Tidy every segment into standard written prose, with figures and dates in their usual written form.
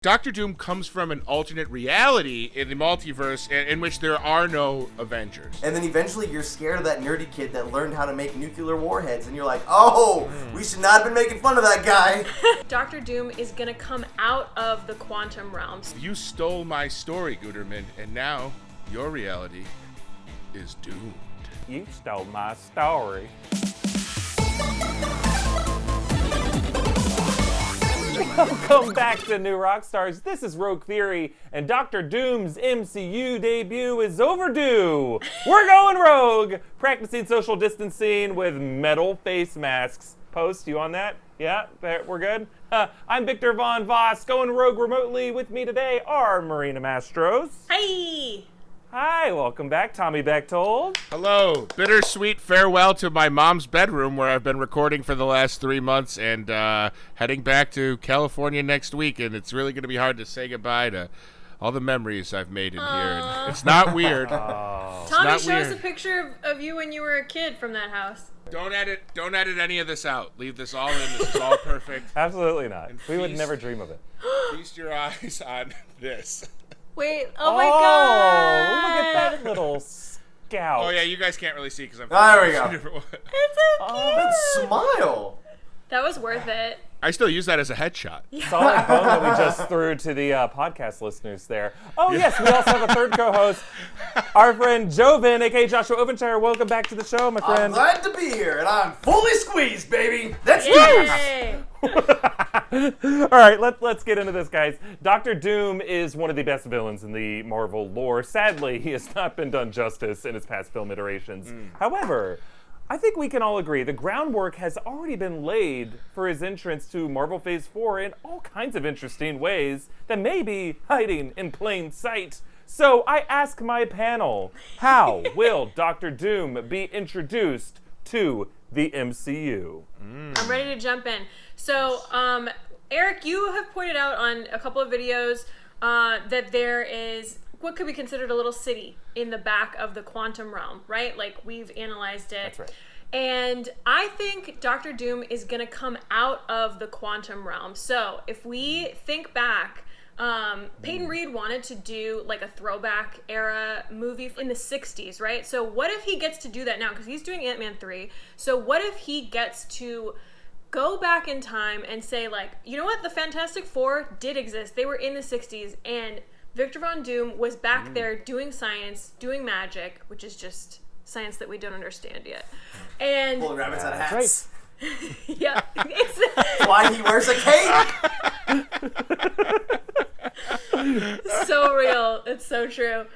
Doctor Doom comes from an alternate reality in the multiverse in which there are no Avengers. And then eventually you're scared of that nerdy kid that learned how to make nuclear warheads, and you're like, oh, we should not have been making fun of that guy. Doctor Doom is gonna come out of the quantum realms. You stole my story, Guterman, and now your reality is doomed. You stole my story. Welcome back to New Rockstars. This is Rogue Theory, and Doctor Doom's MCU debut is overdue. We're going rogue, practicing social distancing with metal face masks. Post, you on that? Yeah, we're good? I'm Victor Von Voss, going rogue remotely. With me today are Marina Mastros. Hi! Hi, welcome back, Tommy Bechtold. Hello. Bittersweet farewell to my mom's bedroom where I've been recording for the last 3 months and heading back to California next week. And it's really going to be hard to say goodbye to all the memories I've made in here. And it's not weird. Tommy, show us a picture of you when you were a kid from that house. Don't edit any of this out. Leave this all in. This is all perfect. Absolutely not. And We would never dream of it. Feast your eyes on this. Wait, oh my god! Look at that little scout. Oh yeah, you guys can't really see because I'm. There we go. It's so cute! That smile. That was worth it. I still use that as a headshot. Solid bone that we just threw to the podcast listeners there. Oh, yes, we also have a third co-host, our friend Joven, a.k.a. Joshua Jovenshire. Welcome back to the show, my friend. I'm glad to be here, and I'm fully squeezed, baby. Let's do this. Yay! All right, let's get into this, guys. Doctor Doom is one of the best villains in the Marvel lore. Sadly, he has not been done justice in his past film iterations. However, I think we can all agree the groundwork has already been laid for his entrance to Marvel Phase 4 in all kinds of interesting ways that may be hiding in plain sight. So I ask my panel, how will Doctor Doom be introduced to the MCU? I'm ready to jump in. So, Eric, you have pointed out on a couple of videos that there is what could be considered a little city in the back of the quantum realm, right? Like, we've analyzed it. That's right. And I think Doctor Doom is going to come out of the quantum realm. So, if we think back, Peyton Reed wanted to do like a throwback era movie in the 60s, right? So, what if he gets to do that now? Because he's doing Ant-Man 3. So, what if he gets to go back in time and say, like, you know what? The Fantastic Four did exist. They were in the 60s, and Victor Von Doom was back there doing science, doing magic, which is just science that we don't understand yet. And Pulling rabbits out of hats. yeah, That's why he wears a cape. so real. It's so true.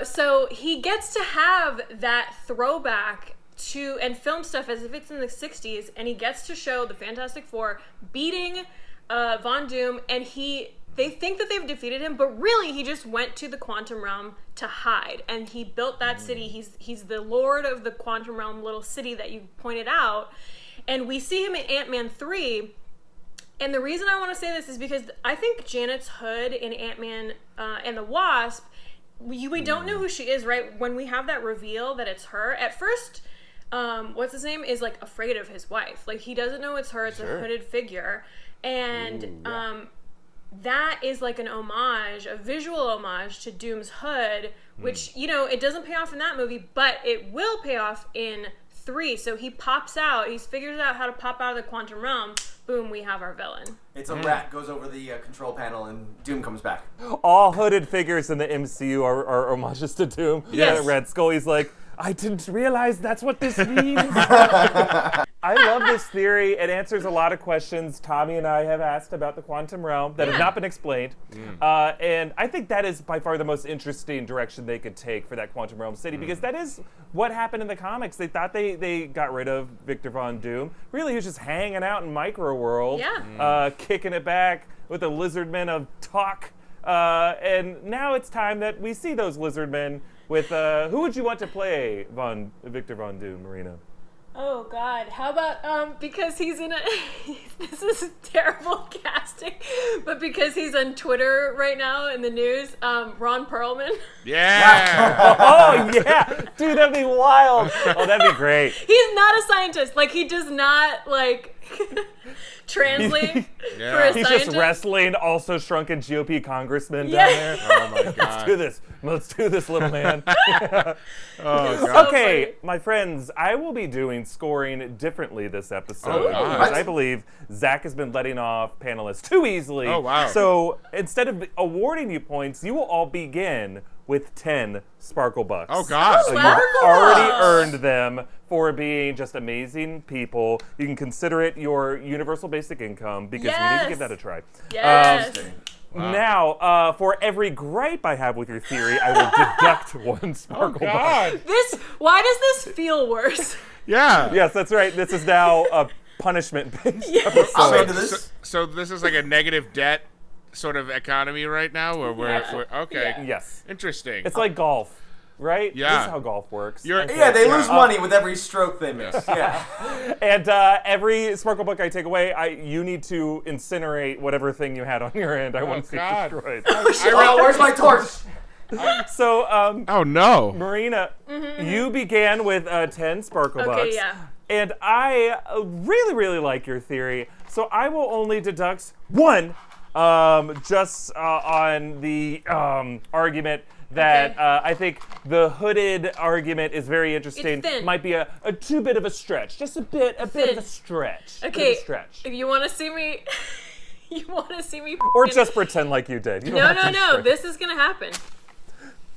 So he gets to have that throwback to and film stuff as if it's in the 60s, and he gets to show the Fantastic Four beating Von Doom, and they think that they've defeated him, but really he just went to the quantum realm to hide, and he built that city. He's the lord of the quantum realm little city that you pointed out, and we see him in Ant-Man 3. And the reason I want to say this is because I think Janet's Hood in Ant-Man and the Wasp, we don't know who she is, right? When we have that reveal that it's her, at first, what's his name, is like afraid of his wife. Like, he doesn't know it's her, it's a hooded figure. And that is like an homage, a visual homage to Doom's hood, which, you know, it doesn't pay off in that movie, but it will pay off in 3. So he pops out, he figures out how to pop out of the quantum realm. Boom, we have our villain. It's a rat goes over the control panel, and Doom comes back. All hooded figures in the MCU are homages to Doom. Yes. Yeah, Red Skull, he's like, I didn't realize that's what this means. I love this theory. It answers a lot of questions Tommy and I have asked about the quantum realm that have not been explained. And I think that is by far the most interesting direction they could take for that quantum realm city, because that is what happened in the comics. They thought they got rid of Victor Von Doom. Really, he was just hanging out in Micro World, kicking it back with the lizard men of talk. And now it's time that we see those lizard men with, who would you want to play Victor Von Doom, Marina? Oh God! How about because he's in a this is terrible casting, but because he's on Twitter right now in the news, Ron Pearlman. Yeah. Oh yeah, dude, that'd be wild. Oh, that'd be great. He's not a scientist. Like, he does not like. translate Yeah. for a He's scientist. just wrestling also shrunken GOP congressman Yeah. down there. Oh my Let's god. do this. Let's do this, little man. Oh So god. Okay, funny. my friends, I will be doing scoring differently this episode Oh, God. because I believe Zach has been letting off panelists too easily. Oh, wow. So instead of awarding you points, you will all begin with 10 Sparkle Bucks. Oh god. Oh, You've wow. already earned them for being just amazing people. You can consider it your universal basic income because we need to Yes. give that a try. Yes. Wow. Now, for every gripe I have with your theory, I will deduct one Sparkle Buck. God. Why does this feel worse? Yeah. Yes, that's right. This is now a punishment-based episode. I'm into this. So this is like a negative debt sort of economy right now, where we're okay. Yeah. Yes. Interesting. It's like golf, right? Yeah. This is how golf works. You're- I think. Yeah, they lose money with every stroke they miss. Yeah. And every Sparkle Buck I take away, you need to incinerate whatever thing you had on your end. I want to see God. destroyed. Oh, where's my torch? So, Oh no. Marina, you began with 10 Sparkle Bucks. Okay, yeah. And I really, really like your theory. So I will only deduct one, just on the argument that Okay. I think the hooded argument is very interesting. It's thin. Might be a too bit of a stretch, just a bit of Thin. a stretch. Bit of Okay, a stretch. if you want to see me, you want to see me. Or f***ing- just pretend like you did. You don't No, have no, to no. stretch. This is gonna happen.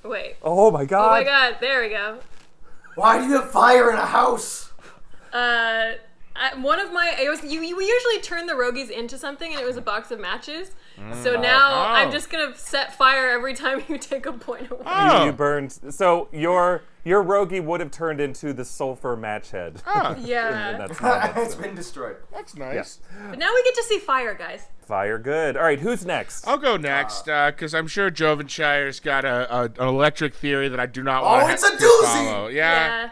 Wait. Oh my god. Oh my God. There we go. Why do you have fire in a house? One of my we usually turn the roguies into something, and it was a box of matches. So now Oh. I'm just gonna set fire every time you take a point away. Oh. You burned. So your rogie would have turned into the sulfur match head. Ah, Yeah. And that's not It's been destroyed. that's nice. Yes. But now we get to see fire, guys. Fire good. All right, who's next? I'll go next because I'm sure Jovenshire's got an electric theory that I do not want it's to a doozy! follow. Yeah,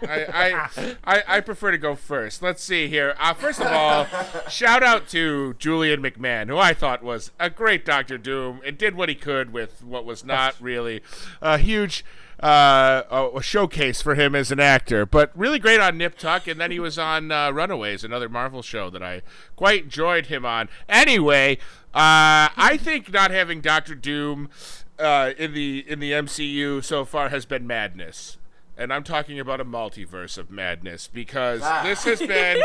I prefer to go first. Let's see here. First of all, shout out to Julian McMahon, who I thought was a great Doctor Doom and did what he could with what was not really a huge a showcase for him as an actor, but really great on Nip Tuck, and then he was on Runaways, another Marvel show that I quite enjoyed him on. Anyway, I think not having Doctor Doom in the MCU so far has been madness, and I'm talking about a multiverse of madness because this has been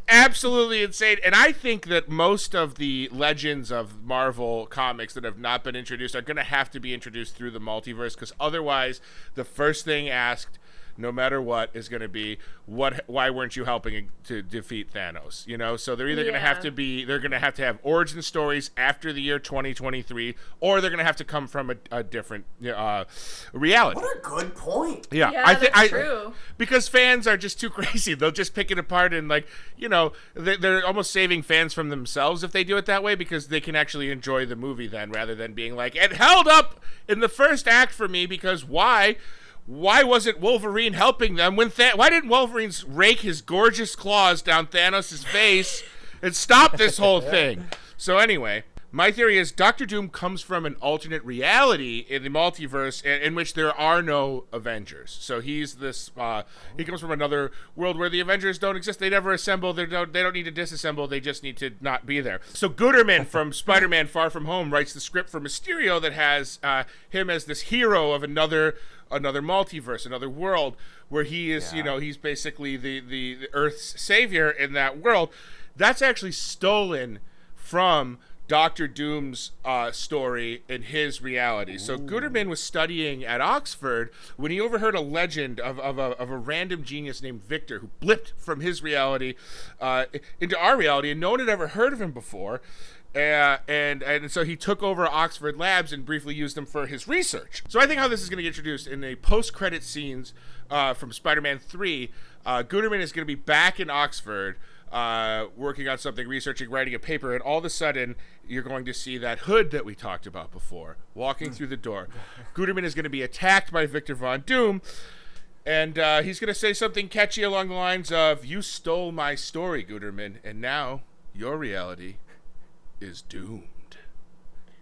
absolutely insane. And I think that most of the legends of Marvel comics that have not been introduced are going to have to be introduced through the multiverse, because otherwise the first thing asked, no matter what, is going to be, why weren't you helping to defeat Thanos? You know, so they're either going to have to be, they're going to have origin stories after the year 2023, or they're going to have to come from a different reality. What a good point. Yeah, Yeah, I think that's true. because fans are just too crazy. They'll just pick it apart and, like, you know, they're almost saving fans from themselves if they do it that way, because they can actually enjoy the movie then, rather than being like, it held up in the first act for me because why wasn't Wolverine helping them when why didn't Wolverine rake his gorgeous claws down Thanos' face and stop this whole thing? So anyway, my theory is Doctor Doom comes from an alternate reality in the multiverse in which there are no Avengers. So he's this he comes from another world where the Avengers don't exist. They never assemble. They don't need to disassemble. They just need to not be there. So Guterman from Spider-Man Far From Home writes the script for Mysterio that has him as this hero of another multiverse, another world, where he is, you know, he's basically the Earth's savior in that world. That's actually stolen from Doctor Doom's story in his reality. So Guterman was studying at Oxford when he overheard a legend of a random genius named Victor who blipped from his reality into our reality, and no one had ever heard of him before. And so he took over Oxford Labs and briefly used them for his research. So I think how this is going to get introduced in the post-credit scenes from Spider-Man 3, Guterman is going to be back in Oxford working on something, researching, writing a paper, and all of a sudden you're going to see that Hood that we talked about before walking through the door. Guterman is going to be attacked by Victor Von Doom, and he's going to say something catchy along the lines of, "You stole my story, Guterman, and now your reality is doomed."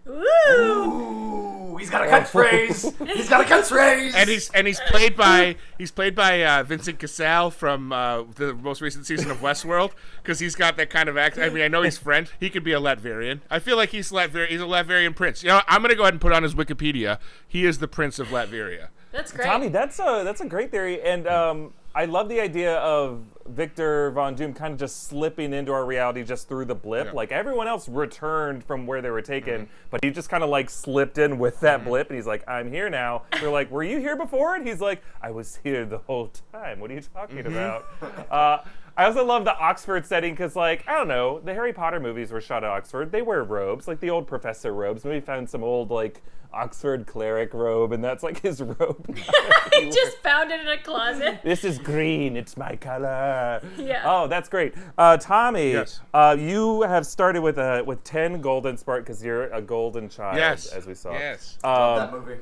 Ooh. Ooh, he's got a catchphrase. He's got a catchphrase. And he's played by Vincent Cassel from the most recent season of Westworld, because he's got that kind of accent. I mean, I know he's French. He could be a Latvian. I feel like he's a Latvian prince. You know, I'm gonna go ahead and put on his Wikipedia. He is the Prince of Latveria. That's great. Tommy, that's a great theory, and I love the idea of Victor Von Doom kind of just slipping into our reality just through the blip. Yeah. Like, everyone else returned from where they were taken, but he just kind of like slipped in with that blip, and he's like, I'm here now. They're like, were you here before? And he's like, I was here the whole time. What are you talking about? I also love the Oxford setting because, like, I don't know, the Harry Potter movies were shot at Oxford. They wear robes, like the old professor robes. Maybe found some old, like, Oxford cleric robe, and that's like his robe. He just found it in a closet. This is green. It's my color. Yeah. Oh, that's great. Tommy, Yes. You have started with 10 golden spark because you're a golden child, Yes. as we saw. Yes. That movie.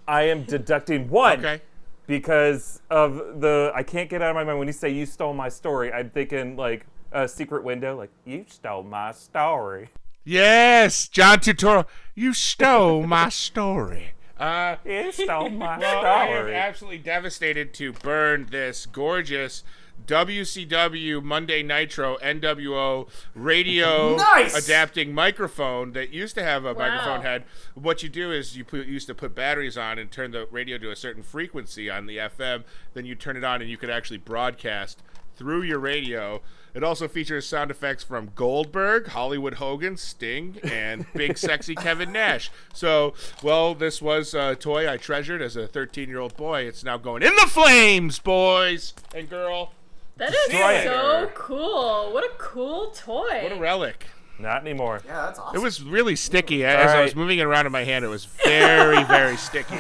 I am deducting 1. Okay. Because of I can't get out of my mind when you say you stole my story, I'm thinking like a Secret Window, like, you stole my story. Yes, John Turturro. You stole my story. You stole my Well, I am story. absolutely devastated to burn this gorgeous WCW Monday Nitro NWO radio Nice! adapting microphone that used to have a Wow. microphone head. What you do is used to put batteries on and turn the radio to a certain frequency on the FM. Then you turn it on and you could actually broadcast through your radio. It also features sound effects from Goldberg, Hollywood Hogan, Sting, and big sexy Kevin Nash. So, well, this was a toy I treasured as a 13-year-old boy. It's now going in the flames, boys and girl. That is Destroy so her. cool. What a cool toy. What a relic. Not anymore. Yeah, that's awesome. It was really sticky. As I was moving it around in my hand, it was very, very sticky.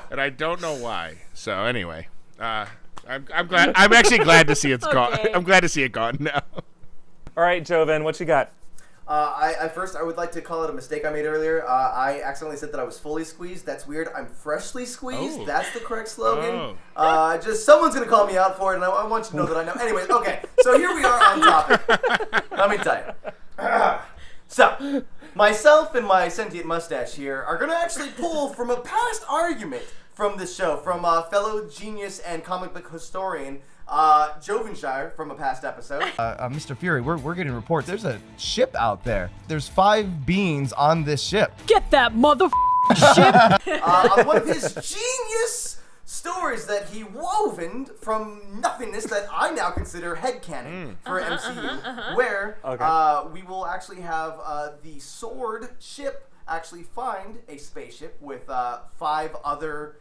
And I don't know why. So anyway, I'm glad. I'm actually glad to see it's gone. Okay. I'm glad to see it gone now. All right, Joven, what you got? I would like to call it a mistake I made earlier. I accidentally said that I was fully squeezed. That's weird. I'm freshly squeezed. Oh. That's the correct slogan. Oh. Just someone's going to call me out for it, and I want you to know that I know. Anyways, okay. So here we are on topic. Let me tell you. So, myself and my sentient mustache here are going to actually pull from a past argument from this show, from fellow genius and comic book historian Jovenshire from a past episode. Mr. Fury, we're getting reports. There's a ship out there. There's 5 beings on this ship. Get that ship. On one of his genius stories that he woven from nothingness that I now consider headcanon for MCU, where we will actually have the sword ship actually find a spaceship with 5 other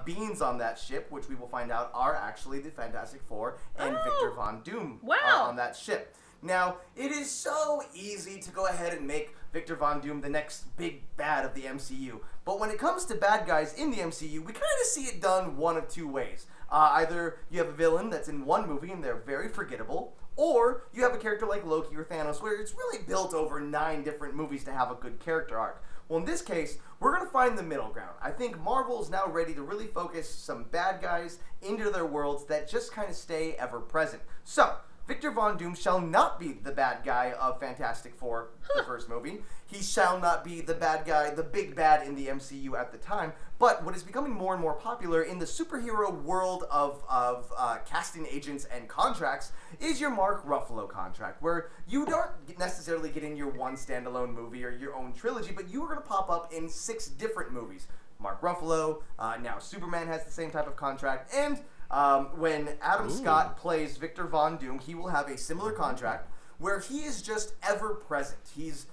beings on that ship, which we will find out are actually the Fantastic Four and Victor Von Doom on that ship. Now, it is so easy to go ahead and make Victor Von Doom the next big bad of the MCU, but when it comes to bad guys in the MCU, we kind of see it done one of 2 ways. Either you have a villain that's in one movie and they're very forgettable, or you have a character like Loki or Thanos where it's really built over 9 different movies to have a good character arc. Well, in this case, we're going to find the middle ground. I think Marvel is now ready to really focus some bad guys into their worlds that just kind of stay ever present. So, Victor Von Doom shall not be the bad guy of Fantastic Four, the first movie. He shall not be the bad guy, the big bad in the MCU at the time. But what is becoming more and more popular in the superhero world of casting agents and contracts is your Mark Ruffalo contract, where you don't necessarily get in your one standalone movie or your own trilogy, but you are going to pop up in 6 different movies. Mark Ruffalo, now Superman has the same type of contract, and when Adam Scott plays Victor Von Doom, he will have a similar contract where he is just ever present. He's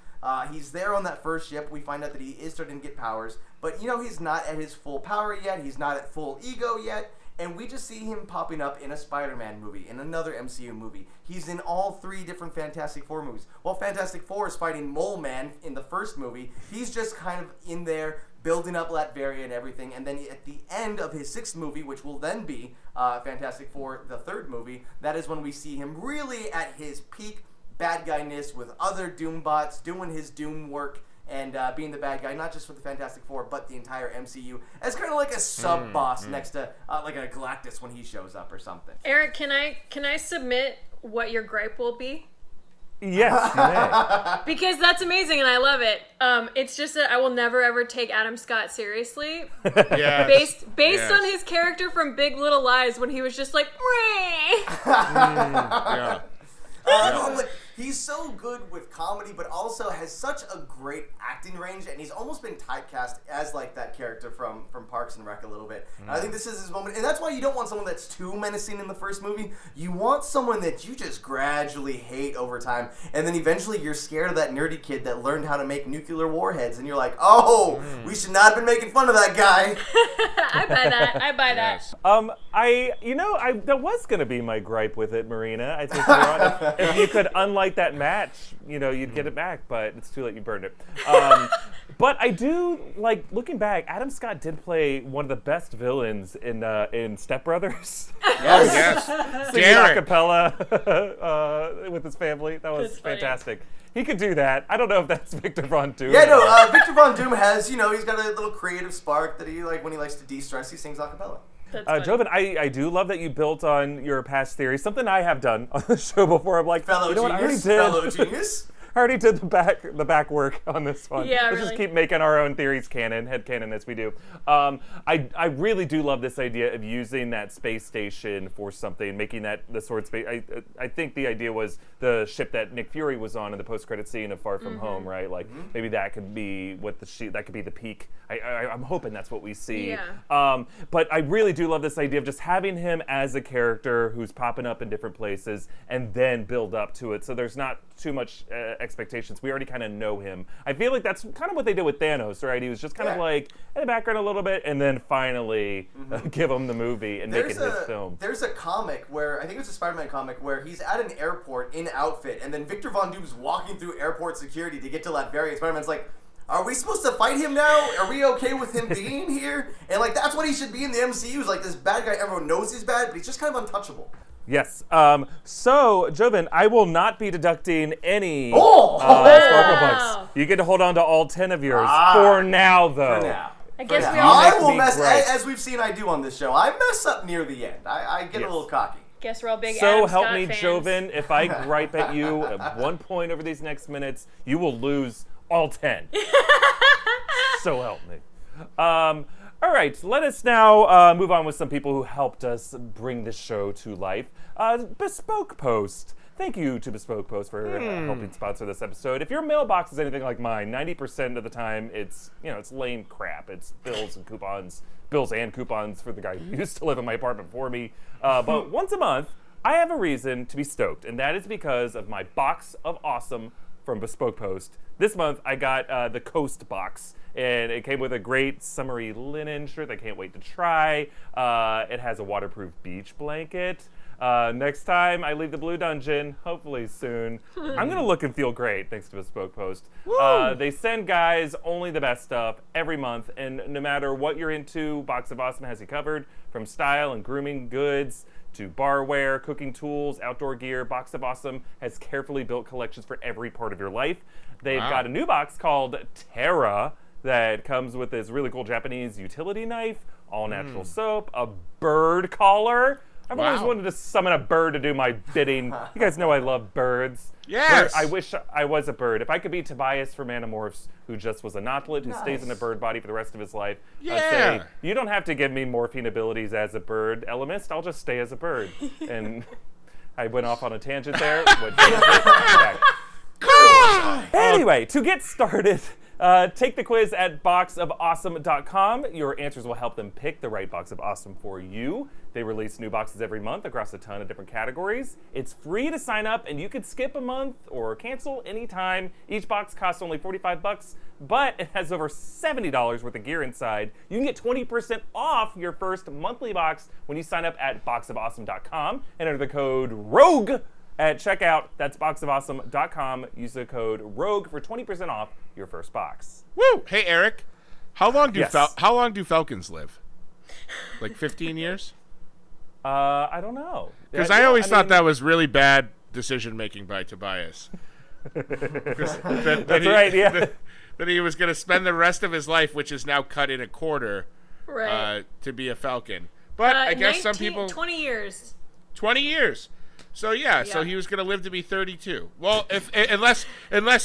there on that first ship. We find out that he is starting to get powers, but he's not at his full power yet. He's not at full ego yet. And we just see him popping up in a Spider-Man movie, in another MCU movie. He's in all 3 different Fantastic Four movies. While Fantastic Four is fighting Mole Man in the first movie, he's just kind of in there building up Latveria and everything. And then at the end of his 6th movie, which will then be Fantastic Four, the 3rd movie, that is when we see him really at his peak bad guy-ness with other Doombots doing his Doom work and being the bad guy, not just for the Fantastic Four, but the entire MCU, as kind of like a sub-boss next to like a Galactus when he shows up or something. Eric, can I submit what your gripe will be? Yes, you may. Because that's amazing and I love it. It's just that I will never ever take Adam Scott seriously. Yes. Based on his character from Big Little Lies when he was just like, Yeah. But he's so good with comedy, but also has such a great acting range, and he's almost been typecast as like that character from Parks and Rec a little bit. I think this is his moment, and that's why you don't want someone that's too menacing in the first movie. You want someone that you just gradually hate over time, and then eventually you're scared of that nerdy kid that learned how to make nuclear warheads, and you're like, oh, we should not have been making fun of that guy. I buy that. That was going to be my gripe with it, Marina. I think if you could unlike that match, you'd get it back, but it's too late. You burned it. But I do like looking back. Adam Scott did play one of the best villains in Step Brothers. Yes. Singing a Derek. cappella with his family. That was That's funny. fantastic. He could do that. I don't know if that's Victor Von Doom. Yeah, no, Victor Von Doom has, he's got a little creative spark that he, when he likes to de-stress, he sings a cappella. That's funny. Joven, I do love that you built on your past theories. Something I have done on the show before. I'm like, Fellow you know what? I already genius. I already did the back work on this one. Yeah, Let's just really. keep making our own theories head canon as we do. I really do love this idea of using that space station for something, making that the sword space. I think the idea was the ship that Nick Fury was on in the post-credit scene of Far From Home, right? Like maybe that could be that could be the peak. I'm hoping that's what we see. Yeah. But I really do love this idea of just having him as a character who's popping up in different places and then build up to it. So there's not too much expectations. We already kind of know him. I feel like that's kind of what they did with Thanos, right? He was just kind of like in the background a little bit, and then finally give him the movie and make it his film. There's a comic where, I think it's a Spider-Man comic, where he's at an airport in outfit, and then Victor Von Doom's walking through airport security to get to Latveria, and Spider-Man's like, are we supposed to fight him now? Are we okay with him being here? And that's what he should be in the MCU, is like this bad guy everyone knows he's bad, but he's just kind of untouchable. Yes. So, Joven, I will not be deducting any Oh! Sparkle Bucks. You get to hold on to all 10 of yours for now, though. For now. I guess we I all will me mess, great. as we've seen I do on this show, I mess up near the end. I get a little cocky. guess we're all big So Adam help Scott me, fans. Joven, if I gripe at you at one point over these next minutes, you will lose all 10. So help me. All right, let us now move on with some people who helped us bring this show to life. Bespoke Post. Thank you to Bespoke Post for helping sponsor this episode. If your mailbox is anything like mine, 90% of the time it's lame crap. It's bills and coupons for the guy who used to live in my apartment for me. But once a month, I have a reason to be stoked, and that is because of my box of awesome from Bespoke Post. This month, I got the Coast box, and it came with a great summery linen shirt I can't wait to try. It has a waterproof beach blanket. Next time I leave the Blue Dungeon, hopefully soon, I'm going to look and feel great thanks to Bespoke Post. They send guys only the best stuff every month, and no matter what you're into, Box of Awesome has you covered. From style and grooming goods to barware, cooking tools, outdoor gear, Box of Awesome has carefully built collections for every part of your life. They've got a new box called Terra that comes with this really cool Japanese utility knife, all-natural soap, a bird collar. I've always wanted to summon a bird to do my bidding. You guys know I love birds. Yes! I wish I was a bird. If I could be Tobias from Animorphs, who just was a Nautilit who stays in a bird body for the rest of his life, I'd say, you don't have to give me morphine abilities as a bird, Elemist. I'll just stay as a bird. And I went off on a tangent there. Anyway, to get started, take the quiz at boxofawesome.com. Your answers will help them pick the right Box of Awesome for you. They release new boxes every month across a ton of different categories. It's free to sign up, and you could skip a month or cancel anytime. Each box costs only $45, but it has over $70 worth of gear inside. You can get 20% off your first monthly box when you sign up at boxofawesome.com and enter the code ROGUE at checkout. That's boxofawesome.com. Use the code ROGUE for 20% off your first box. Woo! Hey, Eric, how long do Yes. how long do falcons live? Like 15 years? I don't know. Because I always thought that was really bad decision making by Tobias. That's right, yeah. That he was going to spend the rest of his life, which is now cut in a quarter, Right. to be a falcon. But I guess some people 20 years. 20 years. So so he was going to live to be 32. Well, unless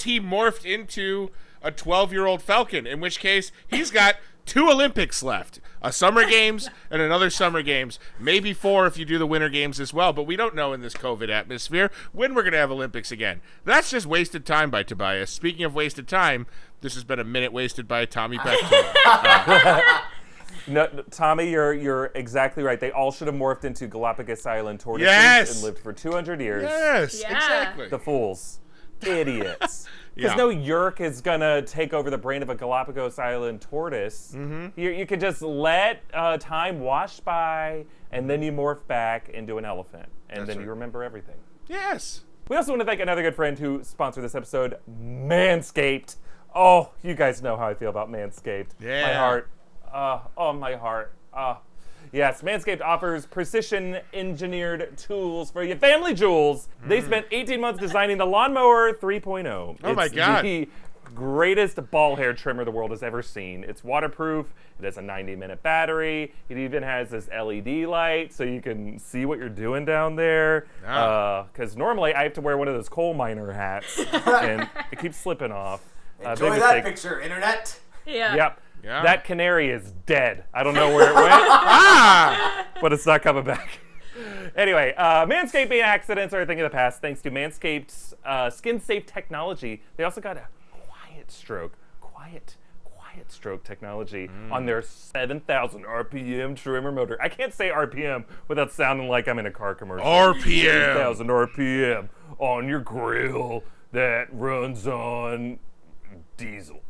he morphed into a 12-year-old Falcon, in which case he's got 2 Olympics left. A Summer Games and another Summer Games. Maybe 4 if you do the Winter Games as well, but we don't know in this COVID atmosphere when we're going to have Olympics again. That's just wasted time by Tobias. Speaking of wasted time, this has been a minute wasted by Tommy Bechtold. No, Tommy, you're exactly right. They all should have morphed into Galapagos Island tortoises and lived for 200 years. Yes, exactly. The fools. Idiots. Because Yeah. no Yerk is going to take over the brain of a Galapagos Island tortoise. Mm-hmm. You could just let time wash by, and then you morph back into an elephant. And then you remember everything. Yes. We also want to thank another good friend who sponsored this episode, Manscaped. Oh, you guys know how I feel about Manscaped. Yeah. My heart. My heart. Yes, Manscaped offers precision-engineered tools for your family jewels. They spent 18 months designing the Lawnmower 3.0. Oh my God. It's the greatest ball hair trimmer the world has ever seen. It's waterproof. It has a 90-minute battery. It even has this LED light so you can see what you're doing down there. Because normally I have to wear one of those coal miner hats, and it keeps slipping off. Enjoy that picture, internet. Yeah. Yep. Yeah. That canary is dead. I don't know where it went, but it's not coming back. Anyway, manscaping accidents are a thing of the past thanks to Manscaped's skin-safe technology. They also got a quiet stroke technology on their 7,000 RPM trimmer motor. I can't say RPM without sounding like I'm in a car commercial. RPM. 7,000 RPM on your grill that runs on diesel.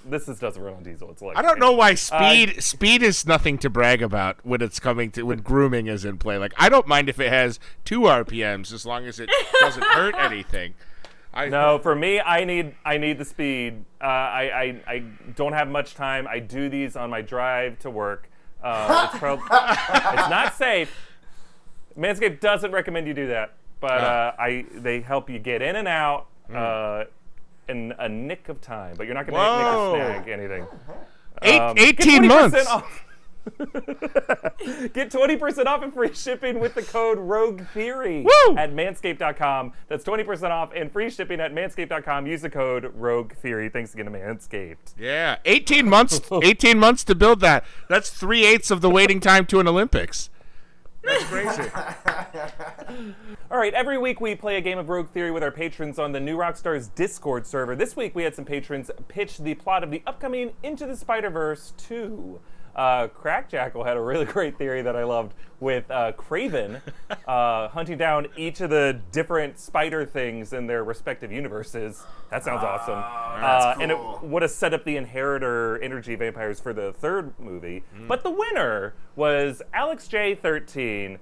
This doesn't run on diesel. It's like I don't know why speed is nothing to brag about when it's coming to when grooming is in play. Like, I don't mind if it has 2 RPMs as long as it doesn't hurt anything. No, for me, I need the speed. I don't have much time. I do these on my drive to work. It's not safe. Manscaped doesn't recommend you do that, but they help you get in and out in a nick of time. But you're not going to nick or snag anything. 18 months. Off. Get 20% off and free shipping with the code ROGUETHEORY at manscaped.com. That's 20% off and free shipping at manscaped.com. Use the code ROGUETHEORY. Thanks again to Manscaped. Yeah, 18 months. 18 months to build that. That's 3/8 of the waiting time to an Olympics. That's crazy. All right, every week we play a game of Rogue Theory with our patrons on the New Rockstars Discord server. This week we had some patrons pitch the plot of the upcoming Into the Spider-Verse 2. Crack Jackal had a really great theory that I loved with Craven hunting down each of the different spider things in their respective universes. That sounds awesome. That's cool. And it would have set up the Inheritor energy vampires for the 3rd movie. But the winner was Alex J13,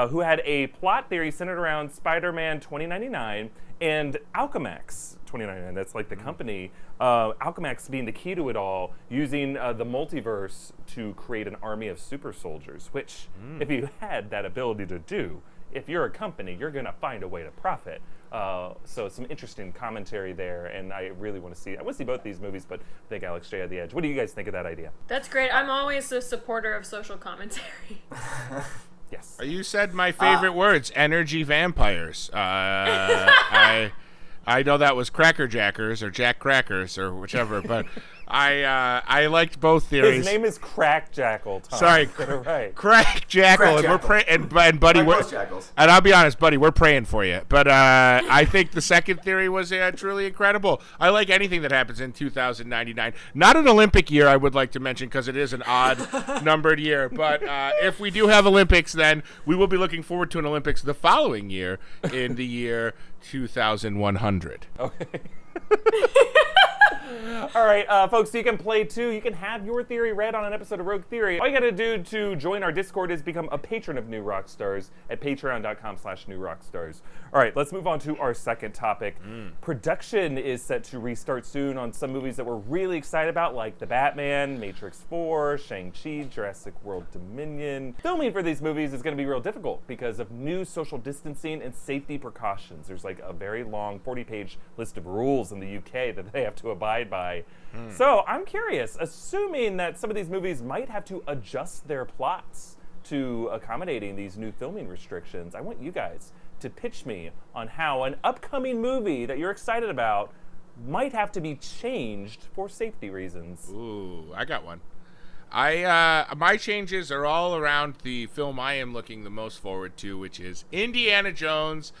who had a plot theory centered around Spider-Man 2099 and Alchemax 2099. That's like the company. Alchemax being the key to it all, using the multiverse to create an army of super soldiers, which if you had that ability to do, if you're a company, you're going to find a way to profit. So some interesting commentary there, and I really want to see both these movies, but I think Alex J had the edge. What do you guys think of that idea? That's great. I'm always a supporter of social commentary. Yes. You said my favorite words, energy vampires. I know that was Cracker Jackers or Jack Crackers or whichever, but I liked both theories. His name is Crack Jackal, Tom. Sorry, Get it right. Crack Jackal, Crack and we're Jackal. praying. And buddy, Like we're, most jackals. and I'll be honest, buddy, we're praying for you. But I think the second theory was truly incredible. I like anything that happens in 2099. Not an Olympic year, I would like to mention, because it is an odd numbered year. But if we do have Olympics, then we will be looking forward to an Olympics the following year, in the year 2100. Okay. All right, folks, so you can play too. You can have your theory read on an episode of Rogue Theory. All you got to do to join our Discord is become a patron of New Rockstars at patreon.com/newrockstars. All right, let's move on to our second topic. Production is set to restart soon on some movies that we're really excited about, like The Batman, Matrix 4, Shang-Chi, Jurassic World Dominion. Filming for these movies is going to be real difficult because of new social distancing and safety precautions. There's like a very long 40-page list of rules in the UK that they have to abide by. So I'm curious, assuming that some of these movies might have to adjust their plots to accommodating these new filming restrictions, I want you guys to pitch me on how an upcoming movie that you're excited about might have to be changed for safety reasons. Ooh, I got one. My changes are all around the film I am looking the most forward to, which is Indiana Jones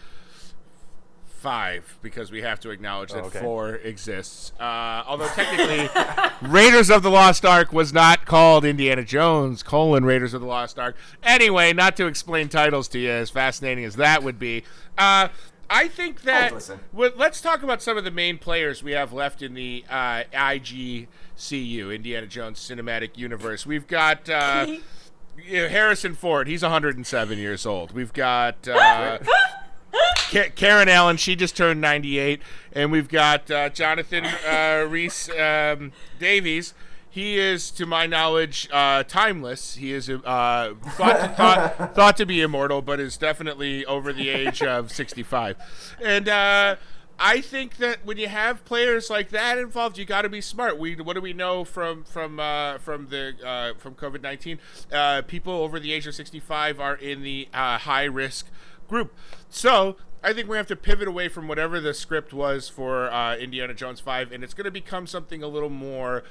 5, because we have to acknowledge that 4 exists. Although technically, Raiders of the Lost Ark was not called Indiana Jones, Raiders of the Lost Ark. Anyway, not to explain titles to you, as fascinating as that would be, I think that let's talk about some of the main players we have left in the IGCU, Indiana Jones Cinematic Universe. We've got Harrison Ford. He's 107 years old. We've got Karen Allen. She just turned 98. And we've got Jonathan Rhys Davies. He is, to my knowledge, timeless. He is thought to be immortal, but is definitely over the age of 65. And I think that when you have players like that involved, you got to be smart. What do we know from COVID-19? People over the age of 65 are in the high risk group. So I think we have to pivot away from whatever the script was for Indiana Jones 5, and it's going to become something a little more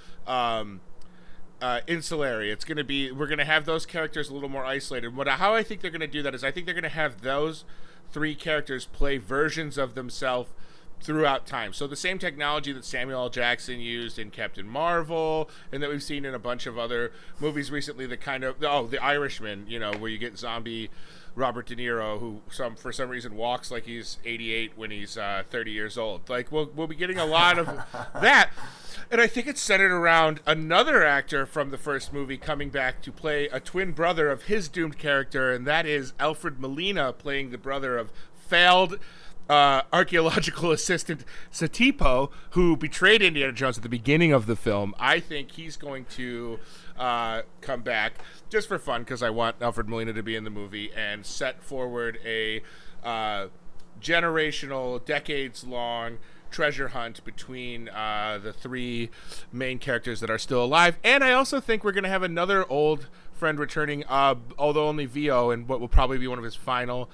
insulary. It's going to be, we're going to have those characters a little more isolated. How I think they're going to do that is I think they're going to have those 3 characters play versions of themselves throughout time. So the same technology that Samuel L. Jackson used in Captain Marvel, and that we've seen in a bunch of other movies recently, the kind of, The Irishman, where you get zombie Robert De Niro, who for some reason walks like he's 88 when he's 30 years old. Like, we'll be getting a lot of that. And I think it's centered around another actor from the first movie coming back to play a twin brother of his doomed character, and that is Alfred Molina playing the brother of failed archaeological assistant Satipo, who betrayed Indiana Jones at the beginning of the film. I think he's going to come back just for fun, because I want Alfred Molina to be in the movie and set forward a generational, decades-long treasure hunt between the 3 main characters that are still alive. And I also think we're going to have another old friend returning, although only VO, and what will probably be one of his final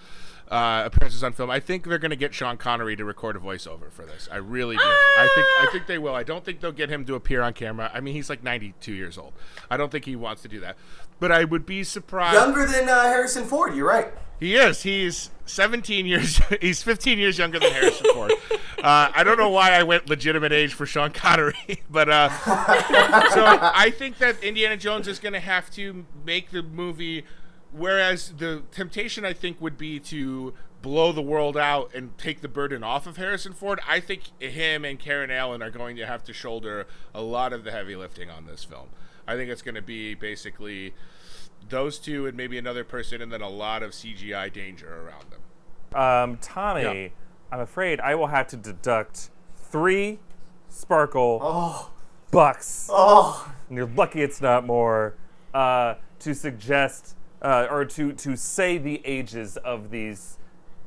appearances on film. I think they're going to get Sean Connery to record a voiceover for this. I really do. I think they will. I don't think they'll get him to appear on camera. I mean, he's like 92 years old. I don't think he wants to do that. But I would be surprised. Younger than Harrison Ford, you're right. He is. He's 17 years. He's 15 years younger than Harrison Ford. I don't know why I went legitimate age for Sean Connery, but so I think that Indiana Jones is going to have to make the movie. Whereas the temptation, I think, would be to blow the world out and take the burden off of Harrison Ford. I think him and Karen Allen are going to have to shoulder a lot of the heavy lifting on this film. I think it's going to be basically those 2 and maybe another person, and then a lot of CGI danger around them. Tommy, I'm afraid I will have to deduct 3 sparkle bucks. And you're lucky it's not more, to suggest or to say the ages of these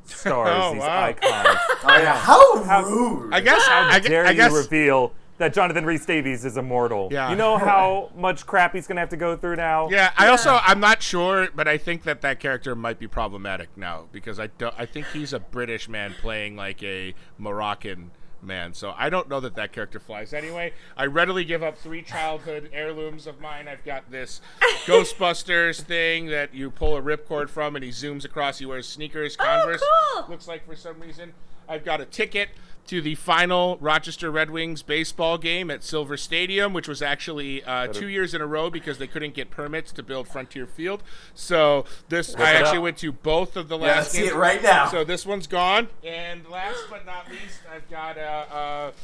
stars, these icons. How rude! I guess. How dare you reveal that Jonathan Rhys Davies is immortal? Yeah. You know how much crap he's gonna have to go through now. Yeah. I'm not sure, but I think that character might be problematic now, because I think he's a British man playing like a Moroccan man, so I don't know that character flies. Anyway, I readily give up 3 childhood heirlooms of mine. I've got this Ghostbusters thing that you pull a ripcord from and he zooms across. He wears sneakers, Converse, cool. looks like for some reason. I've got a ticket to the final Rochester Red Wings baseball game at Silver Stadium, which was actually 2 years in a row because they couldn't get permits to build Frontier Field. So I actually went to both of the last games. See it right now. So this one's gone. And last but not least, I've got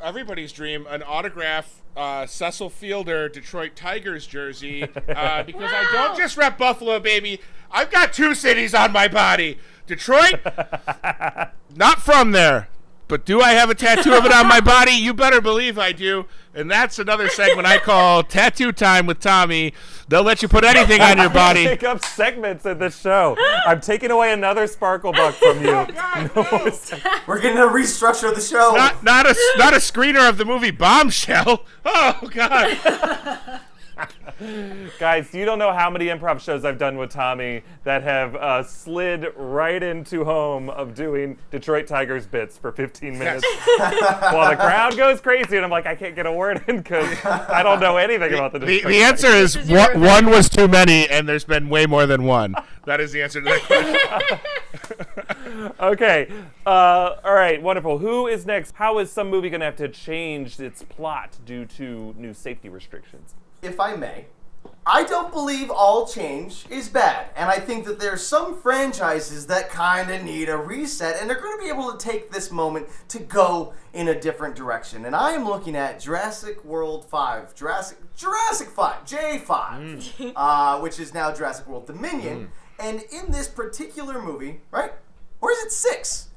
everybody's dream, an autograph Cecil Fielder Detroit Tigers jersey, because I don't just rep Buffalo, baby. I've got 2 cities on my body. Detroit, not from there, but do I have a tattoo of it on my body? You better believe I do. And that's another segment I call Tattoo Time with Tommy. They'll let you put anything on your body. Pick up segments in this show. I'm taking away another sparkle buck from you. Oh, God, no. We're going to restructure the show. Not a screener of the movie Bombshell. Oh, God. Guys, you don't know how many improv shows I've done with Tommy that have slid right into home of doing Detroit Tigers bits for 15 minutes while the crowd goes crazy, and I'm like, I can't get a word in because I don't know anything about the Detroit The answer is one was too many, and there's been way more than one. That is the answer to that question. Okay. All right. Wonderful. Who is next? How is some movie going to have to change its plot due to new safety restrictions? If I may, I don't believe all change is bad, and I think that there's some franchises that kind of need a reset, and they're going to be able to take this moment to go in a different direction. And I am looking at Jurassic World 5, Jurassic 5, J5, which is now Jurassic World Dominion. And in this particular movie, right? Or is it 6?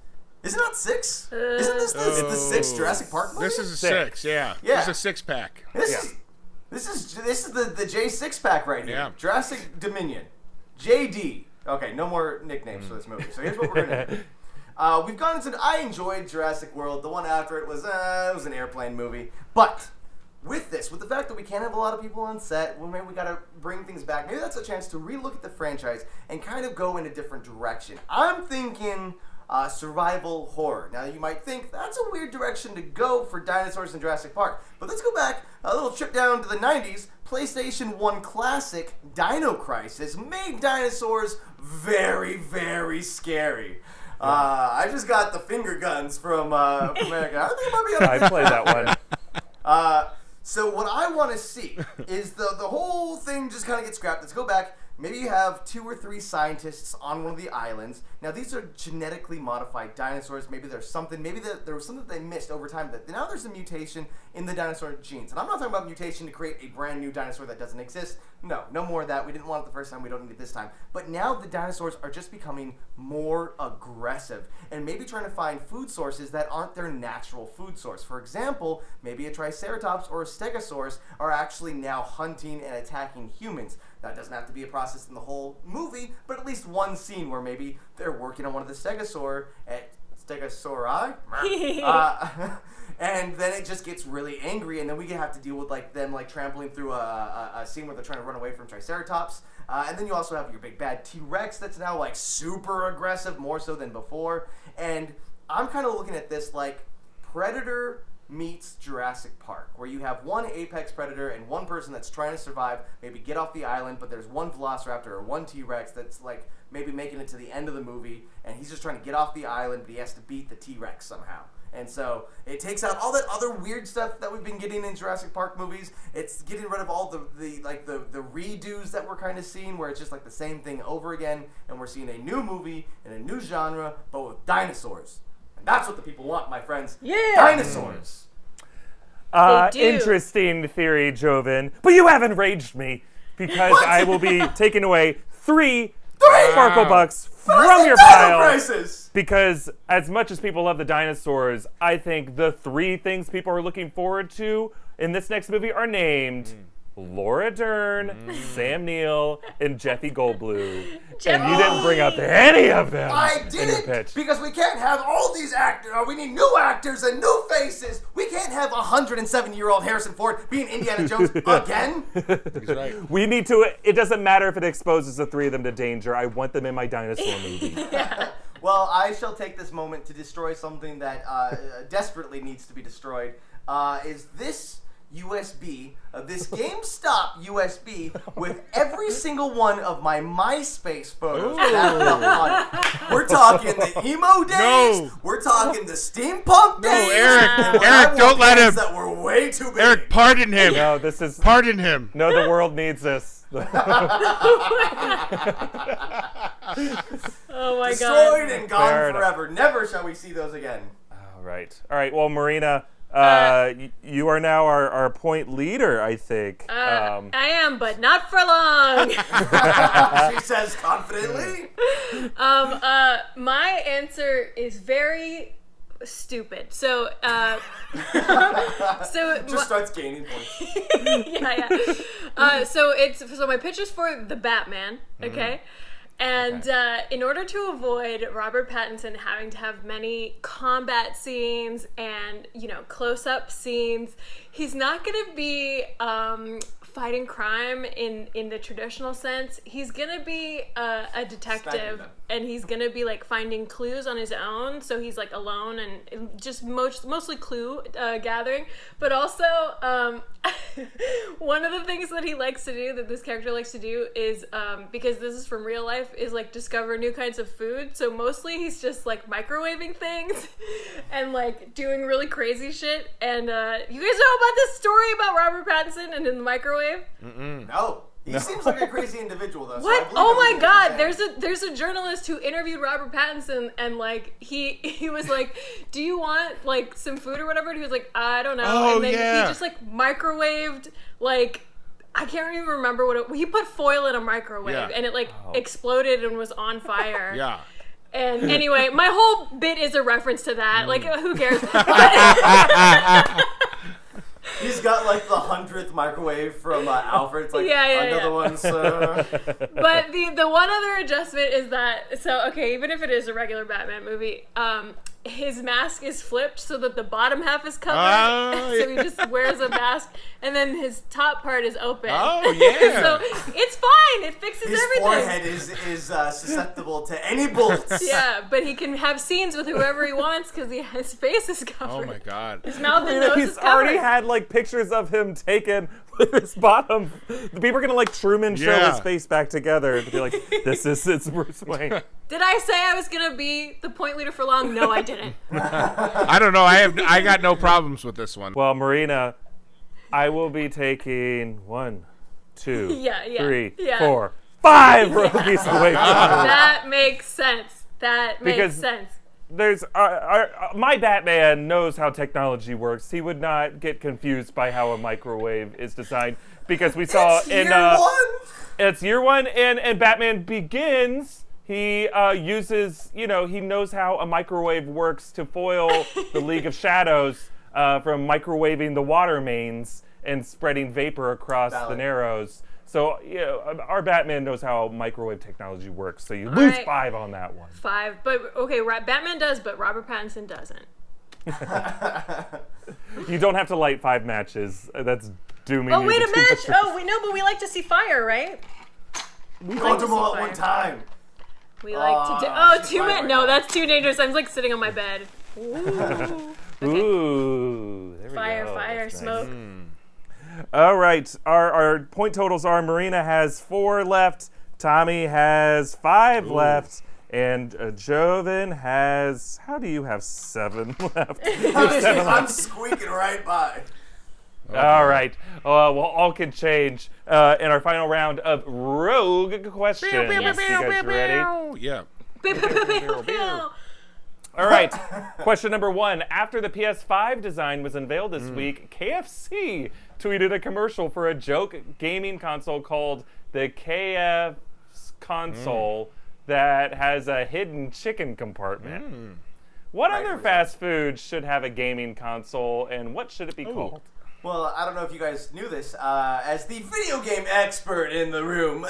Is it not 6? Isn't this the 6th Jurassic Park movie? This is a 6, yeah. This is a 6-pack. This is the J6 pack right here. Yeah. Jurassic Dominion. JD. Okay, no more nicknames for this movie. So here's what we're gonna do. We've gone into. I enjoyed Jurassic World. The one after it was an airplane movie. But with the fact that we can't have a lot of people on set, well, maybe we gotta bring things back. Maybe that's a chance to relook at the franchise and kind of go in a different direction. I'm thinking survival horror. Now you might think that's a weird direction to go for dinosaurs in Jurassic Park, but let's go back a little trip down to the 90s. PlayStation 1 classic Dino Crisis made dinosaurs very, very scary. I just got the finger guns from America. I think it might be I played that one. So what I want to see is the whole thing just kind of gets scrapped. Let's go back. Maybe you have 2 or 3 scientists on one of the islands. Now, these are genetically modified dinosaurs. Maybe there's something. Maybe there was something they missed over time. That now there's a mutation in the dinosaur genes. And I'm not talking about mutation to create a brand new dinosaur that doesn't exist. No more of that. We didn't want it the first time. We don't need it this time. But now the dinosaurs are just becoming more aggressive and maybe trying to find food sources that aren't their natural food source. For example, maybe a Triceratops or a Stegosaurus are actually now hunting and attacking humans. That doesn't have to be a process in the whole movie, but at least one scene where maybe they're working on one of the Stegosauri, and then it just gets really angry, and then we have to deal with them trampling through a scene where they're trying to run away from Triceratops, and then you also have your big bad T-Rex that's now super aggressive, more so than before, and I'm kind of looking at this like Predator meets Jurassic Park, where you have one apex predator and one person that's trying to survive, maybe get off the island, but there's one velociraptor or one T-Rex that's maybe making it to the end of the movie, and he's just trying to get off the island, but he has to beat the T-Rex somehow. And so it takes out all that other weird stuff that we've been getting in Jurassic Park movies. It's getting rid of all the redos that we're kind of seeing, where it's just the same thing over again, and we're seeing a new movie in a new genre, but with dinosaurs. That's what the people want, my friends. Yeah. Dinosaurs. Interesting theory, Joven. But you have enraged me because I will be taking away 3 Sparkle Bucks from your pile. Crisis. Because as much as people love the dinosaurs, I think the 3 things people are looking forward to in this next movie are named Laura Dern, Sam Neill, and Jeffy Goldblum. And you didn't bring up any of them. I didn't, because we can't have all these actors. We need new actors and new faces. We can't have 107-year-old Harrison Ford being Indiana Jones again. He's right. We need to. It doesn't matter if it exposes the 3 of them to danger. I want them in my dinosaur movie. Well, I shall take this moment to destroy something that desperately needs to be destroyed. Is this USB, this GameStop USB with every single one of my MySpace photos. We're talking the emo days. No. We're talking the steampunk days. No, Eric, don't let him. That were way too big. Eric, pardon him. No, this is. Pardon him. No, the world needs this. Oh my Destroyed God. and gone Fair forever. Never shall we see those again. All right. Well, Marina, you are now our point leader, I think. I am, but not for long. She says confidently. My answer is very stupid. So, Just starts gaining points. yeah. So my pitch is for the Batman. Okay. And in order to avoid Robert Pattinson having to have many combat scenes and, close-up scenes, he's not going to be fighting crime in the traditional sense. He's gonna be a detective, and he's gonna be like finding clues on his own. So he's like alone and just mostly clue gathering. But also, one of the things that he likes to do, that this character likes to do, is because this is from real life, is like discover new kinds of food. So mostly he's just like microwaving things and like doing really crazy shit. And you guys know about this story about Robert Pattinson and in the microwave? No. He seems like a crazy individual, though. What? Oh my God! There's a journalist who interviewed Robert Pattinson, and like he was like, "Do you want like some food or whatever?" And he was like, "I don't know." Oh, and then yeah. he just like microwaved like. I can't even remember he put foil in a microwave, Yeah. and it like exploded and was on fire. Yeah. And anyway, my whole bit is a reference to that. Like, who cares? He's got like the 100th microwave from Alfred. It's like, another one, sir. But the one other adjustment is that, so, okay, even if it is a regular Batman movie, his mask is flipped so that the bottom half is covered. So he just wears a mask, and then his top part is open. Oh, yeah. So it's fine. It fixes His everything. forehead is susceptible to any bullets. Yeah, but he can have scenes with whoever he wants because his face is covered. Oh my God. His mouth and nose is He's covered. already had like pictures of him taken with his bottom. The people are gonna like Truman show Yeah. his face back together to be like, it's Bruce Wayne. Did I say I was gonna be the point leader for long? No, I didn't. I don't know. I got no problems with this one. Well, Marina, I will be taking 1, 2, Yeah, 3, yeah. 4, 5 rookies away from That makes sense. That makes Because- sense. There's my Batman knows how technology works. He would not get confused by how a microwave is designed because we saw It's in year one. it's year one and Batman Begins. He uses, he knows how a microwave works to foil the League of Shadows from microwaving the water mains and spreading vapor across the Narrows. So, our Batman knows how microwave technology works. So you lose 5 on that one. 5, but okay, Batman does, but Robert Pattinson doesn't. You don't have to light 5 matches. That's dooming Oh, you wait to a too match! much- Oh, we know, but we like to see fire, right? We called them all at one time. We like to do. Oh, Oh, she's 2 fine minutes. right No, now. that's too dangerous. I'm like sitting on my bed. Ooh. Ooh, there we Fire, go. fire, That's nice. smoke. All right, our point totals are Marina has 4 left, Tommy has 5 left, and Joven has, how do you have 7 left? I'm squeaking right by. All right, well, all can change in our final round of Rogue Questions. You guys ready? Yeah. All right, question number 1. After the PS5 design was unveiled this week, KFC tweeted a commercial for a joke gaming console called the KF console that has a hidden chicken compartment. What other fast food should have a gaming console, and what should it be called? Well, I don't know if you guys knew this. As the video game expert in the room,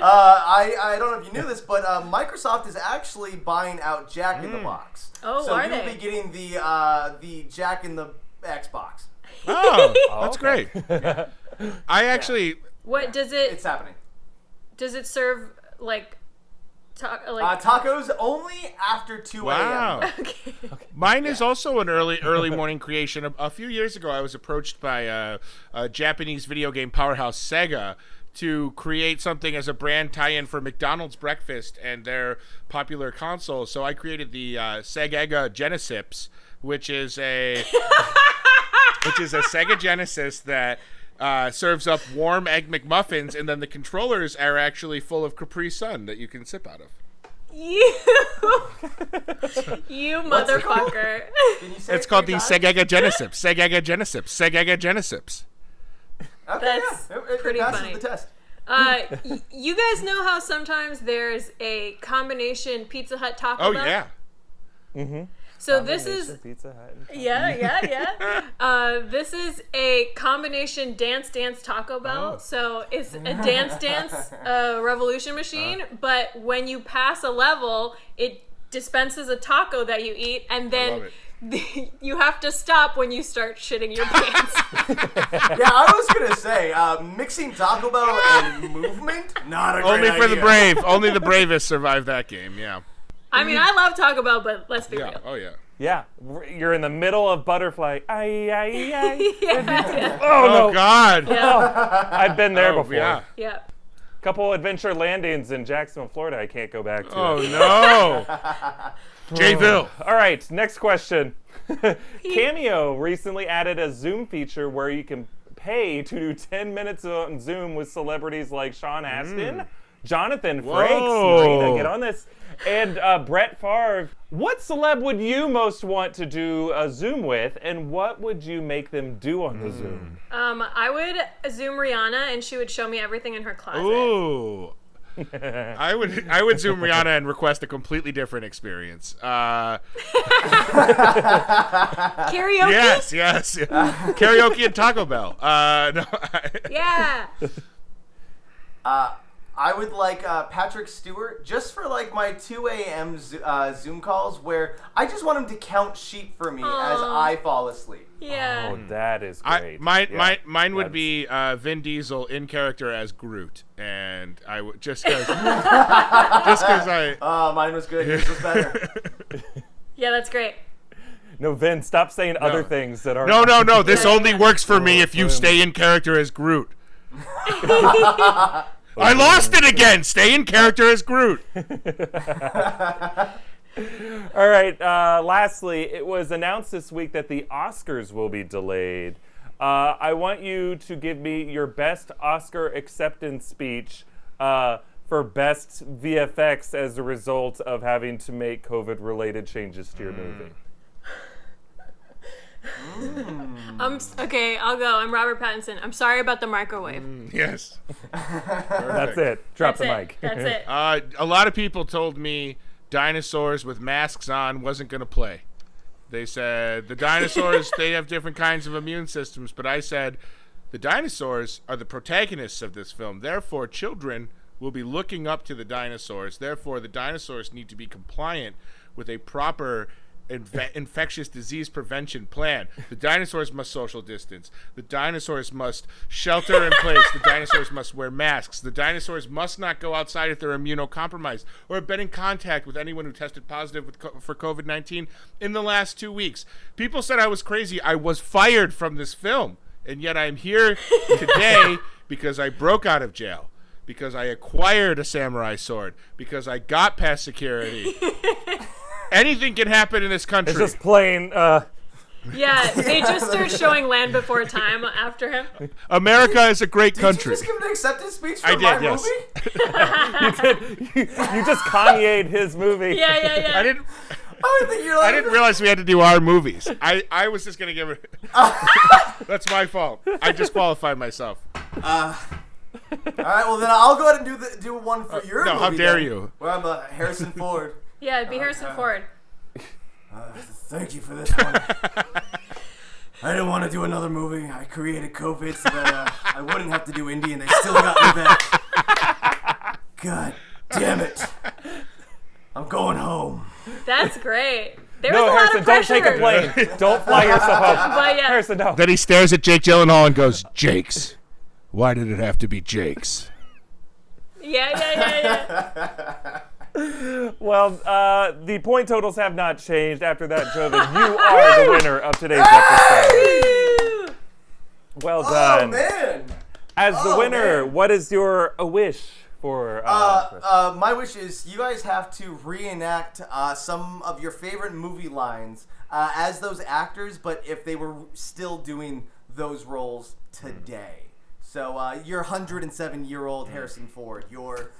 I don't know if you knew this, but Microsoft is actually buying out Jack in the Box. Oh, so are you'll they? be getting the Jack in the Xbox. Oh, that's okay. great. I actually. What does It's it? happening. Does it serve like? Tacos only after 2 Wow. a.m. Okay. Mine is also an early morning creation. A few years ago, I was approached by a Japanese video game powerhouse, Sega, to create something as a brand tie-in for McDonald's breakfast and their popular console. So I created the Sega Genesis, which is a Sega Genesis that serves up warm egg McMuffins, and then the controllers are actually full of Capri Sun that you can sip out of. You What's it called? motherfucker. Can you say It's it called the 3 times? Sega Genesis. Sega Genesis. Sega Genesis. Okay, That's yeah. It pretty passes funny. the test. You guys know how sometimes there's a combination Pizza Hut Taco Oh, Bell? yeah. So this is Pizza Hut. yeah. This is a combination Dance Taco Bell. Oh. So it's a Dance revolution machine, but when you pass a level, it dispenses a taco that you eat, and love then it. you have to stop when you start shitting your pants. Yeah, I was gonna say, mixing Taco Bell and movement, not a great Only for the idea. brave. Only the bravest survive that game. Yeah. I mean, I love Taco Bell, but let's be Yeah. real. Oh yeah. Yeah, you're in the middle of Butterfly. Ay, ay, ay. Yeah. Oh, Oh no. God. Yeah. I've been there Oh, before. yeah. Yeah. Couple adventure landings in Jacksonville, Florida I can't go back to. Oh no. Jayville. All right, next question. Cameo recently added a Zoom feature where you can pay to do 10 minutes on Zoom with celebrities like Sean Astin, Jonathan Frakes, Whoa. Marina, get on this, and Brett Favre. What celeb would you most want to do a Zoom with, and what would you make them do on the Zoom? I would Zoom Rihanna, and she would show me everything in her closet. Ooh. I would Zoom Rihanna and request a completely different experience. Karaoke? Yes. Karaoke and Taco Bell. No. Yeah. I would like Patrick Stewart just for like my 2 a.m. Zoom calls where I just want him to count sheep for me as I fall asleep. Yeah. Oh, that is great. Mine would be Vin Diesel in character as Groot, and I would just because I. Oh, mine was good. Yours was better. Yeah, that's great. No, Vin, stop saying other things that are. No. This only works for me if you stay in character as Groot. I lost it again. Stay in character as Groot. All right. Lastly, it was announced this week that the Oscars will be delayed. I want you to give me your best Oscar acceptance speech for best VFX as a result of having to make COVID-related changes to your movie. Okay, I'll go. I'm Robert Pattinson. I'm sorry about the microwave. Yes. That's it. Drop That's the it. mic. That's it. A lot of people told me dinosaurs with masks on wasn't going to play. They said the dinosaurs, they have different kinds of immune systems, but I said the dinosaurs are the protagonists of this film. Therefore, children will be looking up to the dinosaurs. Therefore, the dinosaurs need to be compliant with a proper infectious disease prevention plan. The dinosaurs must social distance. The dinosaurs must shelter in place. The dinosaurs must wear masks. The dinosaurs must not go outside if they're immunocompromised or have been in contact with anyone who tested positive for COVID-19 in the last 2 weeks. People said I was crazy. I was fired from this film, and yet I'm here today because I broke out of jail, because I acquired a samurai sword, because I got past security. Anything can happen in this country. It's just plain. Yeah, they just start showing Land Before Time after him. America is a great country. Did you just give an acceptance speech for I did, my yes. movie? You just Kanye'd his movie. Yeah. I didn't You're like, I didn't realize we had to do our movies. I was just gonna give it. That's my fault. I disqualified myself. All right, well then I'll go ahead and do one for your no, movie. how dare then, you. Where I'm Harrison Ford. Yeah, it'd be Harrison Ford. Thank you for this one. I didn't want to do another movie. I created COVID so that I wouldn't have to do indie, and they still got me back. God damn it. I'm going home. That's great. There No, was a Harrison, lot of don't pressure. take a plane. Don't fly yourself home. But yeah, Harrison, no. Then he stares at Jake Gyllenhaal and goes, "Jake's. Why did it have to be Jake's?" yeah. Well, the point totals have not changed after that, Joven. You are the winner of today's episode. Woo! Well Oh, done. man. As the Oh, winner, man. what is your wish for? My wish is you guys have to reenact some of your favorite movie lines as those actors, but if they were still doing those roles today. So you're 107-year-old Harrison Ford. You're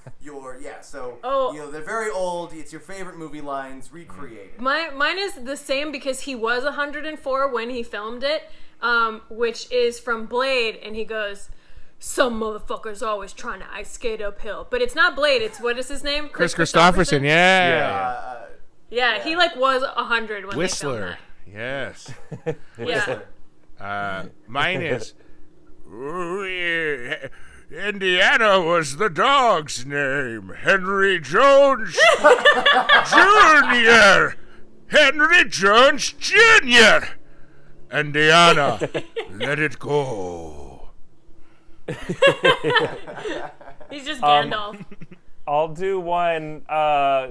Oh. They're very old. It's your favorite movie lines recreated. Mine is the same because he was 104 when he filmed it, which is from Blade, and he goes, "Some motherfuckers always trying to ice skate uphill," but it's not Blade. It's what is his name? Chris Christopherson. Yeah. Yeah, he like was 100 when Whistler. they Yes. filmed that. Yeah. Mine is. Indiana was the dog's name. Henry Jones Jr. Henry Jones Jr. And Diana, let it go. He's just Gandalf. I'll do one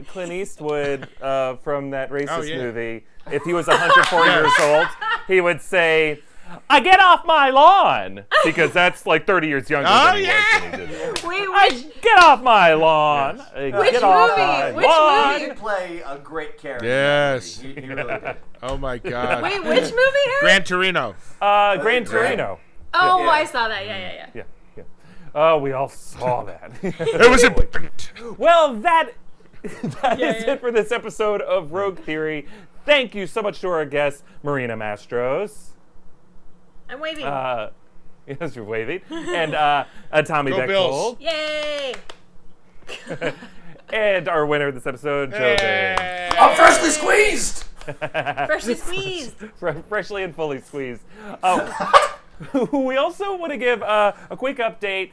Clint Eastwood from that racist movie. If he was 104 years old, he would say, "I get off my lawn," because that's like 30 years younger than he was when he did that. Wait, Get off my lawn. which Get off my movie? Which lawn. He did play a great character. Yes. He really did. Oh my God. Wait, which movie, Eric? Gran Torino. Gran Torino. Oh, Yeah. I saw that. Yeah. Yeah. Oh, we all saw that. It was important. Well, that is it for this episode of Rogue Theory. Thank you so much to our guest, Marina Mastros. I'm waving. Yes, you're waving. And Tommy Go Bechtold. Bills. Yay! And our winner of this episode, Joven. I'm freshly squeezed! Freshly squeezed. Freshly and fully squeezed. We also want to give a quick update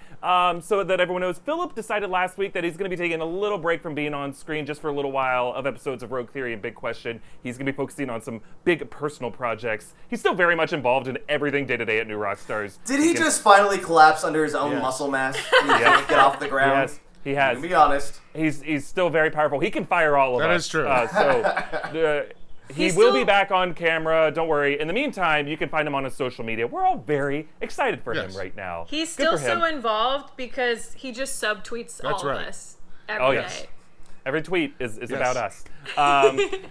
so that everyone knows. Philip decided last week that he's going to be taking a little break from being on screen just for a little while of episodes of Rogue Theory and Big Question. He's going to be focusing on some big personal projects. He's still very much involved in everything day-to-day at New Rockstars. Did he just finally collapse under his own muscle mass and he can't get off the ground? Yes, he has. To be honest. He's still very powerful. He can fire all of us. That is true. He will be back on camera. Don't worry. In the meantime, you can find him on his social media. We're all very excited for him right now. He's Good still for him. so involved because he just subtweets all of us every day. Every tweet is about us.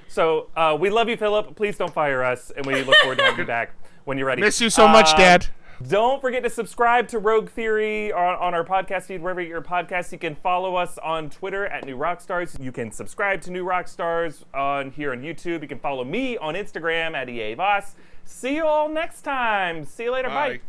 So we love you, Philip. Please don't fire us, and we look forward to having you back when you're ready. Miss you so much, Dad. Don't forget to subscribe to Rogue Theory on our podcast feed, wherever you get your podcasts. You can follow us on Twitter at New Rockstars. You can subscribe to New Rockstars here on YouTube. You can follow me on Instagram at Erik Voss. See you all next time. See you later. Bye.